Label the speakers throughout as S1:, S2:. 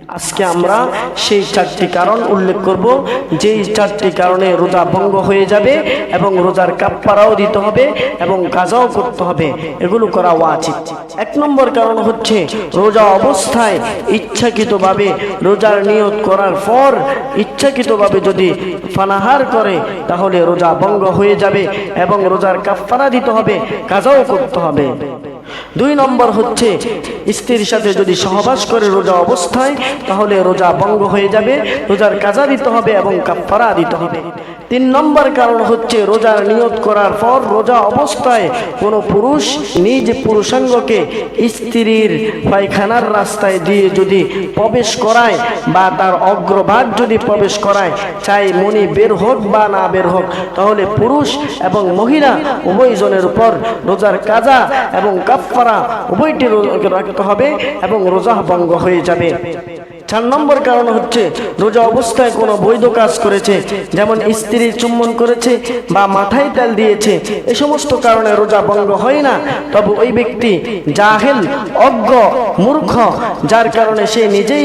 S1: আজকে আমরা সেই চারটি কারণ উল্লেখ করব, যেই চারটি কারণে রোজা ভঙ্গ হয়ে যাবে এবং রোজার কাফফারাও দিতে হবে এবং কাজাও করতে হবে। এগুলো করা ওয়াজিব। এক নম্বর কারণ হচ্ছে রোজা অবস্থায় ইচ্ছাকৃতভাবে রোজার নিয়ত করার পর ইচ্ছাকৃতভাবে যদি পানাহার করে তাহলে রোজা ভঙ্গ হয়ে যাবে এবং রোজার কাফফারা দিতে হবে, কাজাও করতে হবে। দুই নম্বর হচ্ছে স্ত্রীর সাথে যদি সহবাস করে রোজা অবস্থায় তাহলে রোজা ভঙ্গ হয়ে যাবে, রোজার কাজা দিতে হবে এবং কাফফারা দিতে হবে। তিন নম্বর কারণ হচ্ছে রোজার নিয়ত করার পর রোজা অবস্থায় কোনো পুরুষ নিজ পুরুষাঙ্গকে স্ত্রীর পায়খানার রাস্তায় দিয়ে যদি প্রবেশ করায় বা তার অগ্রভাগ যদি প্রবেশ করায়, চাই মনি বের হোক বা না বের হোক, তাহলে পুরুষ এবং মহিলা উভয়জনের উপর রোজার কাজা এবং কাফফারা উভয়টি রাখতে হবে এবং রোজা ভঙ্গ হয়ে যাবে। চার নম্বর কারণ হচ্ছে রোজা অবস্থায় কোনো বৈধ কাজ করেছে, যেমন স্ত্রী চুম্বন করেছে বা মাথায় তেল দিয়েছে, এই সমস্ত কারণে রোজা ভঙ্গ হয় না। তবে ওই ব্যক্তি জাহেল, অজ্ঞ, মূর্খ, যার কারণে সে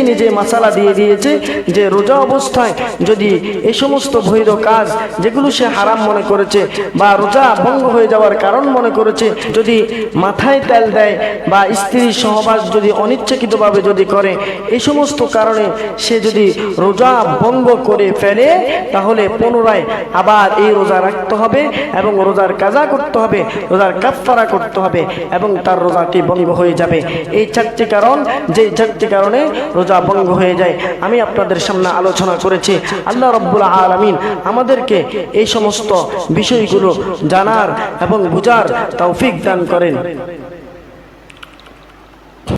S1: নিজে মাসালা দিয়ে দিয়েছে যে রোজা অবস্থায় যদি এই সমস্ত বৈধ কাজ যেগুলো সে হারাম মনে করেছে বা রোজা ভঙ্গ হয়ে যাওয়ার কারণ মনে করেছে, যদি মাথায় তেল দেয় বা স্ত্রীর সহবাস যদি অনিচ্ছাকৃতভাবে যদি করে, এই সমস্ত কারণে সে যদি রোজা ভঙ্গ করে ফেলে তাহলে পুনরায় আবার এই রোজা রাখতে হবে এবং রোজার কাজা করতে হবে, রোজার কাফফারা করতে হবে এবং তার রোজাটি ভঙ্গ হয়ে যাবে। এই চারটি কারণ, যে চারটি কারণে রোজা ভঙ্গ হয়ে যায় আমি আপনাদের সামনে আলোচনা করেছি। আল্লাহ রাব্বুল আলামিন আমাদেরকে এই সমস্ত বিষয়গুলো জানার এবং বুঝার তৌফিক দান করেন।